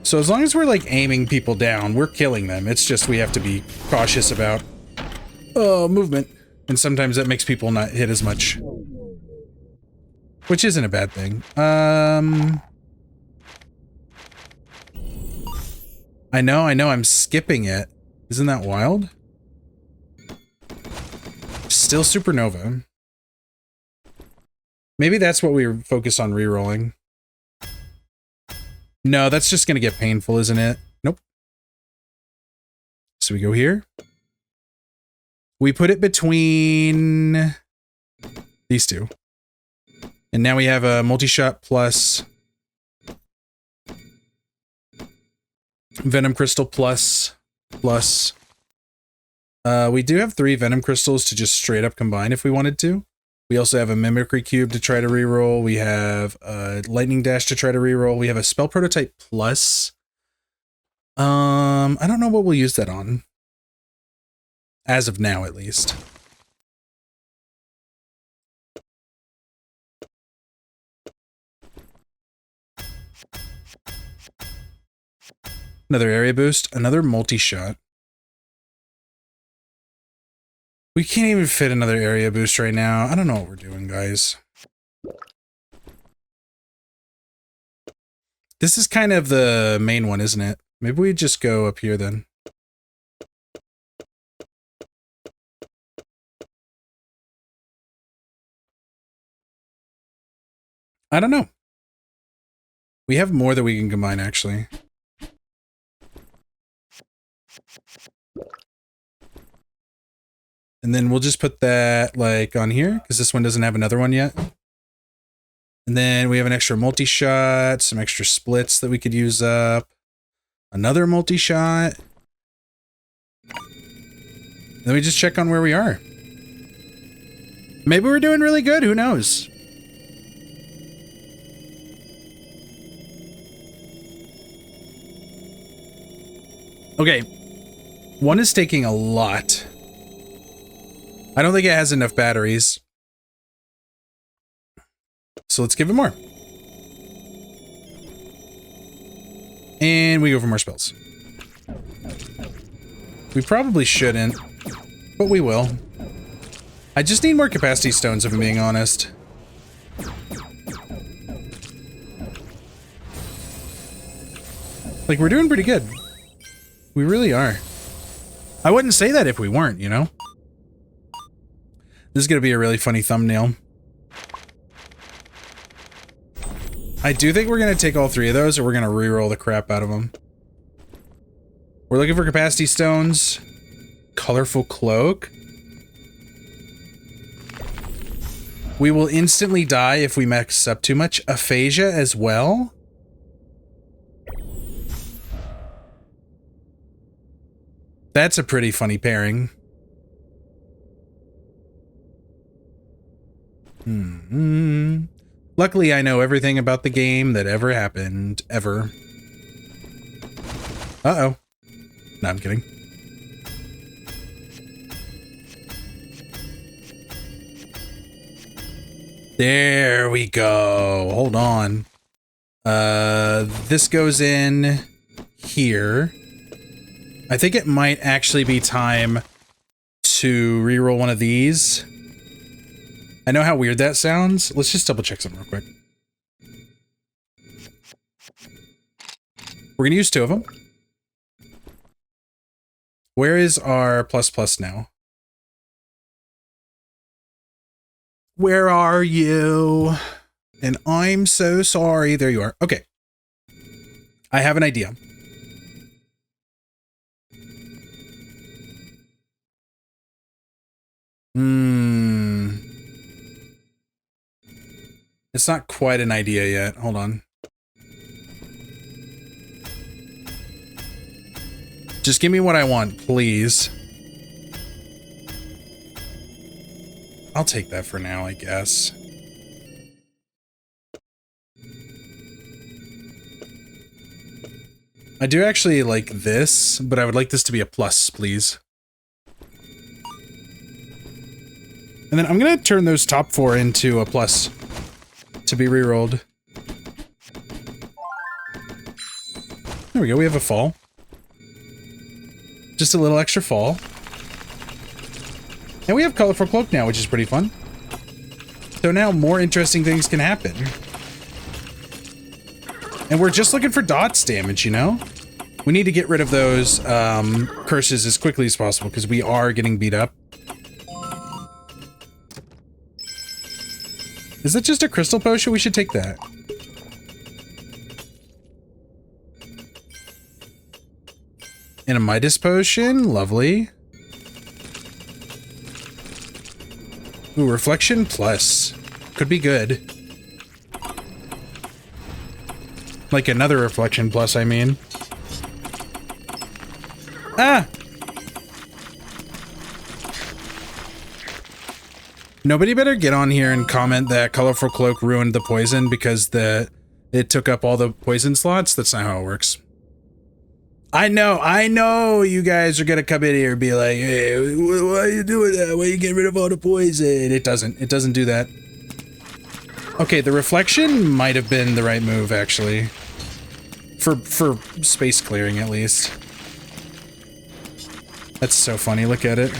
So as long as we're like aiming people down, we're killing them. It's just we have to be cautious about movement. And sometimes that makes people not hit as much. Which isn't a bad thing. I know, I'm skipping it. Isn't that wild? Still supernova. Maybe that's what we focus on re-rolling. No, that's just gonna get painful, isn't it? Nope. So we go here. We put it between these two. And now we have a multi-shot plus Venom Crystal plus. We do have 3 Venom Crystals to just straight up combine if we wanted to. We also have a Mimicry Cube to try to reroll. We have a Lightning Dash to try to reroll. We have a Spell Prototype plus. I don't know what we'll use that on. As of now, at least. Another area boost, another multi-shot. We can't even fit another area boost right now. I don't know what we're doing, guys. This is kind of the main one, isn't it? Maybe we just go up here then. I don't know. We have more that we can combine, actually. And then we'll just put that, like, on here, because this one doesn't have another one yet. And then we have an extra multi-shot, some extra splits that we could use up. Another multi-shot. Then we just check on where we are. Maybe we're doing really good, who knows? Okay. One is taking a lot. I don't think it has enough batteries. So let's give it more. And we go for more spells. We probably shouldn't, but we will. I just need more capacity stones, if I'm being honest. Like, we're doing pretty good. We really are. I wouldn't say that if we weren't, you know? This is gonna be a really funny thumbnail. I do think we're gonna take all 3 of those, or we're gonna re-roll the crap out of them. We're looking for capacity stones. Colorful cloak. We will instantly die if we mess up too much. Aphasia as well. That's a pretty funny pairing. Luckily, I know everything about the game that ever happened, ever. Uh-oh. No, I'm kidding. There we go. Hold on. This goes in here. I think it might actually be time to reroll one of these. I know how weird that sounds. Let's just double check something real quick. We're gonna use 2 of them. Where is our plus now? Where are you? And I'm so sorry. There you are. Okay. I have an idea. It's not quite an idea yet. Hold on. Just give me what I want, please. I'll take that for now, I guess. I do actually like this, but I would like this to be a plus, please. And then I'm gonna turn those top 4 into a plus to be rerolled. There we go, we have a fall. Just a little extra fall. And we have Colorful Cloak now, which is pretty fun. So now more interesting things can happen. And we're just looking for dots damage, you know? We need to get rid of those curses as quickly as possible because we are getting beat up. Is that just a crystal potion? We should take that. And a Midas potion. Lovely. Ooh, reflection plus. Could be good. Like another reflection plus, I mean. Ah! Nobody better get on here and comment that Colorful Cloak ruined the poison because it took up all the poison slots. That's not how it works. I know you guys are gonna come in here and be like, hey, why are you doing that? Why are you getting rid of all the poison? It doesn't do that. Okay, the reflection might have been the right move, actually. For space clearing, at least. That's so funny, look at it.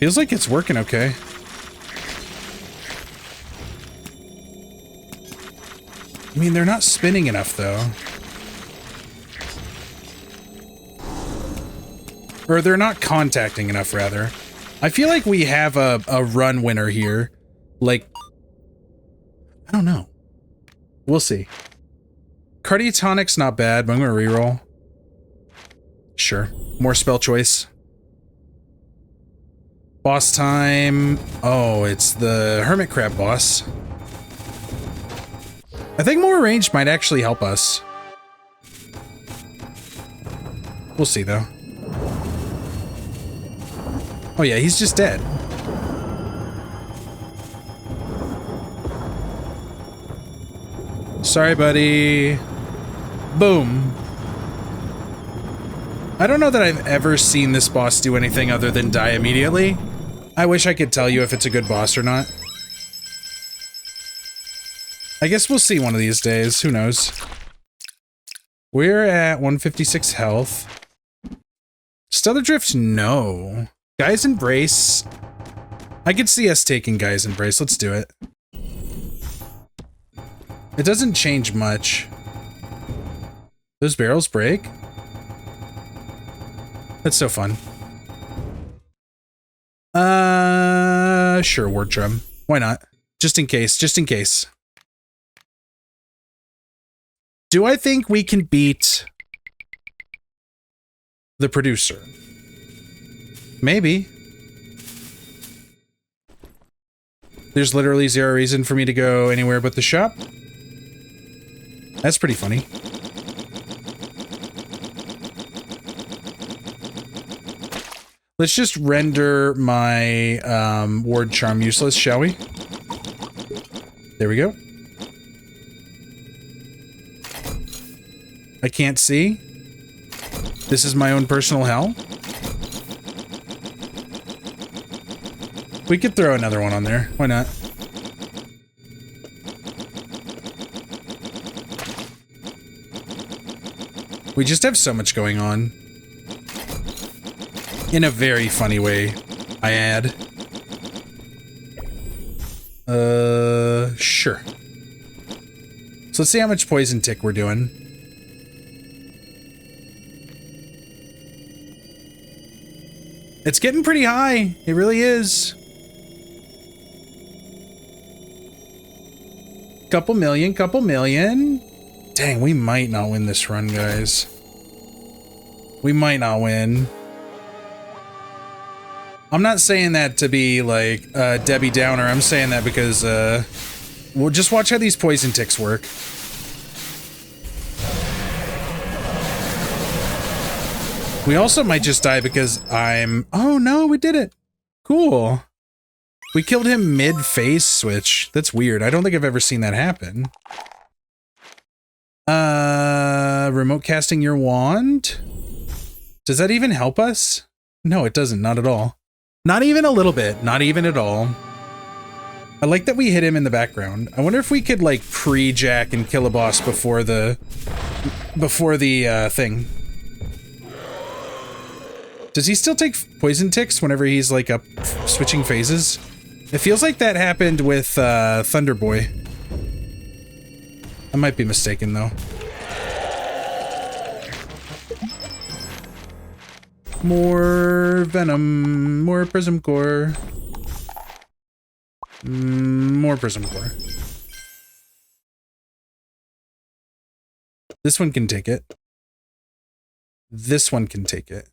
Feels like it's working okay. I mean, they're not spinning enough, though. Or they're not contacting enough, rather. I feel like we have a run winner here. Like, I don't know. We'll see. Cardiotonic's not bad, but I'm gonna reroll. Sure. More spell choice. Boss time. Oh, it's the Hermit Crab boss. I think more range might actually help us. We'll see, though. Oh yeah, he's just dead. Sorry, buddy. Boom. I don't know that I've ever seen this boss do anything other than die immediately. I wish I could tell you if it's a good boss or not. I guess we'll see one of these days. Who knows? We're at 156 health. Stellar Drift, no. Guy's Embrace. I could see us taking Guy's Embrace. Let's do it. It doesn't change much. Those barrels break. That's so fun. Sure, Ward Drum. Why not? Just in case, just in case. Do I think we can beat the producer? Maybe. There's literally zero reason for me to go anywhere but the shop. That's pretty funny. Let's just render my Ward Charm useless, shall we? There we go. I can't see. This is my own personal hell. We could throw another one on there. Why not? We just have so much going on. In a very funny way, I add. Sure. So let's see how much poison tick we're doing. It's getting pretty high. It really is. Couple million. Dang, we might not win this run, guys. We might not win. I'm not saying that to be like Debbie Downer. I'm saying that because we'll just watch how these poison ticks work. We also might just die because I'm... Oh, no, we did it. Cool. We killed him mid-phase switch. That's weird. I don't think I've ever seen that happen. Remote casting your wand? Does that even help us? No, it doesn't. Not at all. Not even a little bit. Not even at all. I like that we hit him in the background. I wonder if we could, like, pre-jack and kill a boss before the thing. Does he still take poison ticks whenever he's, like, up switching phases? It feels like that happened with, Thunder Boy. I might be mistaken, though. More venom, more prism core. More prism core. This one can take it. This one can take it.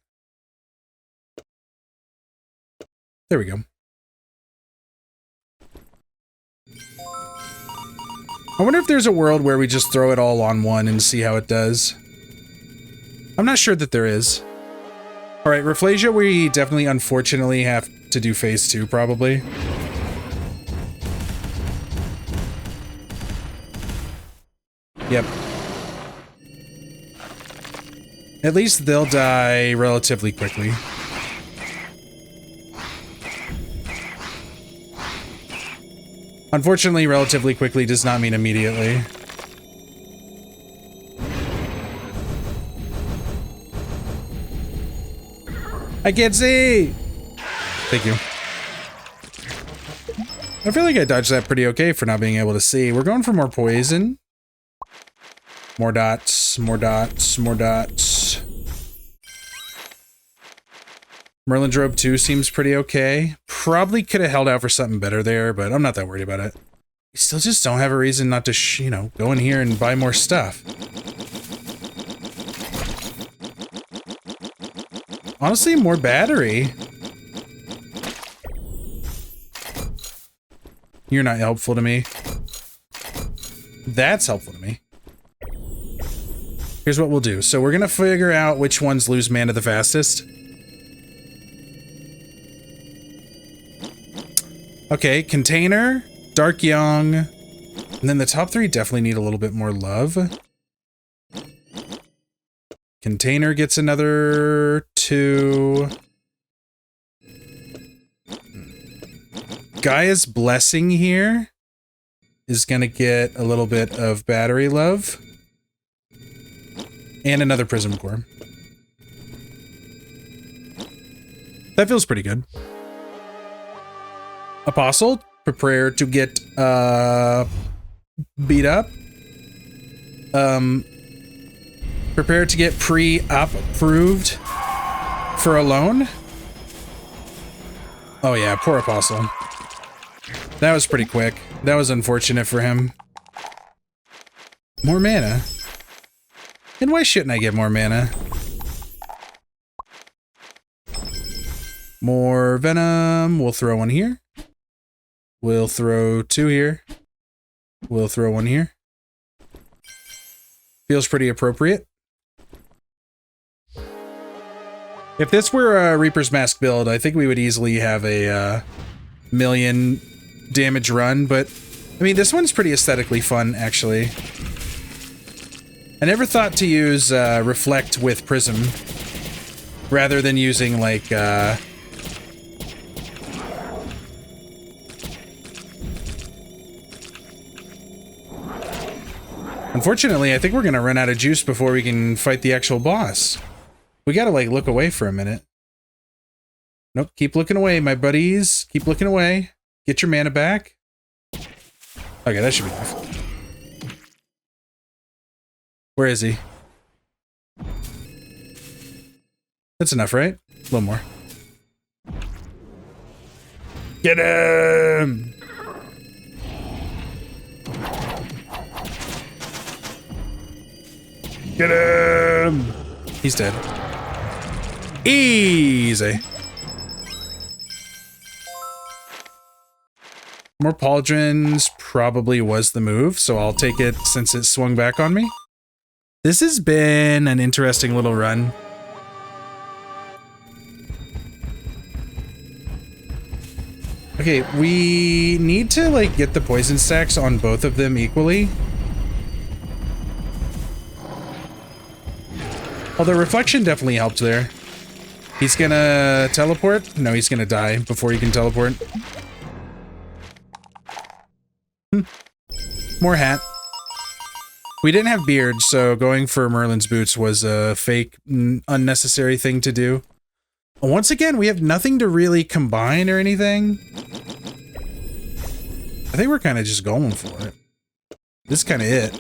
There we go. I wonder if there's a world where we just throw it all on one and see how it does. I'm not sure that there is. Alright, Rafflesia, we definitely, unfortunately, have to do phase 2, probably. Yep. At least they'll die relatively quickly. Unfortunately, relatively quickly does not mean immediately. I can't see! Thank you. I feel like I dodged that pretty okay for not being able to see. We're going for more poison. More dots, more dots, more dots. Merlin's Robe 2 seems pretty okay. Probably could have held out for something better there, but I'm not that worried about it. We still just don't have a reason not to, you know, go in here and buy more stuff. Honestly, more battery. You're not helpful to me. That's helpful to me. Here's what we'll do. So we're gonna figure out which ones lose mana the fastest. Okay, Container, Dark Young, and then the top 3 definitely need a little bit more love. Container gets another 2. Gaia's Blessing here is gonna get a little bit of battery love. And another Prism Core. That feels pretty good. Apostle, prepare to get beat up. Prepare to get pre-up approved for a loan. Oh yeah, poor Apostle. That was pretty quick. That was unfortunate for him. More mana. And why shouldn't I get more mana? More venom. We'll throw one here. We'll throw 2 here. We'll throw 1 here. Feels pretty appropriate. If this were a Reaper's Mask build, I think we would easily have a million damage run, but I mean, this one's pretty aesthetically fun, actually. I never thought to use Reflect with Prism rather than using, like, Unfortunately, I think we're gonna run out of juice before we can fight the actual boss. We gotta, like, look away for a minute. Nope, keep looking away, my buddies. Keep looking away. Get your mana back. Okay, that should be enough. Where is he? That's enough, right? A little more. Get him! Get him! He's dead. Easy. More pauldrons probably was the move, so I'll take it since it swung back on me. This has been an interesting little run. Okay, we need to, like, get the poison stacks on both of them equally. Although reflection definitely helped there. He's gonna teleport? No, he's gonna die before he can teleport. More hat. We didn't have beards, so going for Merlin's boots was a fake, unnecessary thing to do. Once again, we have nothing to really combine or anything. I think we're kind of just going for it. This is kind of it.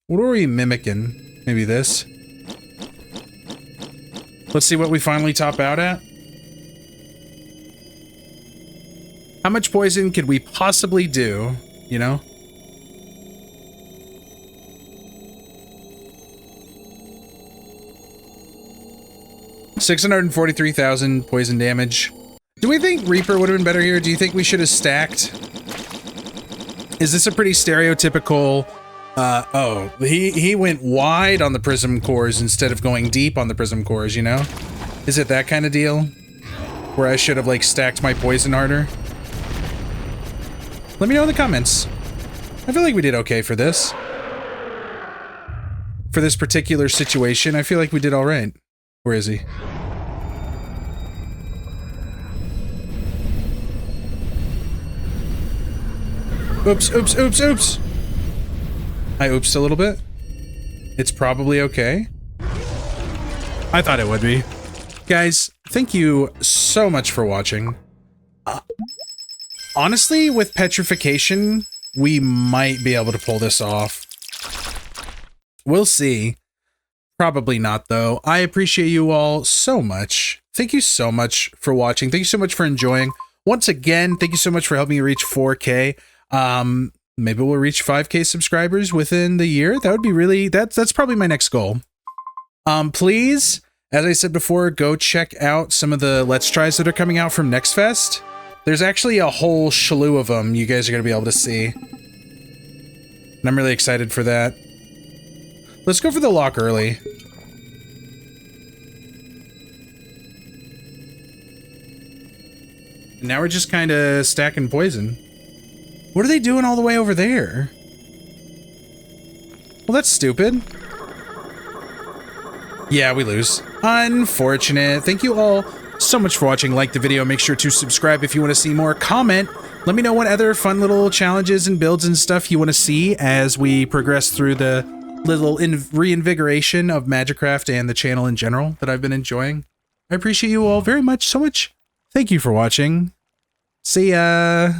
What are we mimicking? Maybe this? Let's see what we finally top out at. How much poison could we possibly do, you know? $643,000 poison damage. Do we think Reaper would have been better here? Do you think we should have stacked? Is this a pretty stereotypical... oh, he went wide on the prism cores instead of going deep on the prism cores, you know? Is it that kind of deal? Where I should have, like, stacked my poison harder? Let me know in the comments. I feel like we did okay for this. For this particular situation, I feel like we did alright. Where is he? Oops, oops, oops, oops! I oopsed a little bit. It's probably okay. I thought it would be. Guys, thank you so much for watching. Honestly, with petrification, we might be able to pull this off. We'll see. Probably not, though. I appreciate you all so much. Thank you so much for watching. Thank you so much for enjoying. Once again, thank you so much for helping me reach 4K. Maybe we'll reach 5K subscribers within the year. That would be really... That's probably my next goal. Please, as I said before, go check out some of the Let's Tries that are coming out from Next Fest. There's actually a whole slew of them you guys are going to be able to see. And I'm really excited for that. Let's go for the lock early. And now we're just kind of stacking poison. What are they doing all the way over there? Well, that's stupid. Yeah, we lose. Unfortunate. Thank you all so much for watching. Like the video. Make sure to subscribe if you want to see more. Comment. Let me know what other fun little challenges and builds and stuff you want to see as we progress through the little reinvigoration of Magicraft and the channel in general that I've been enjoying. I appreciate you all very much, so much. Thank you for watching. See ya.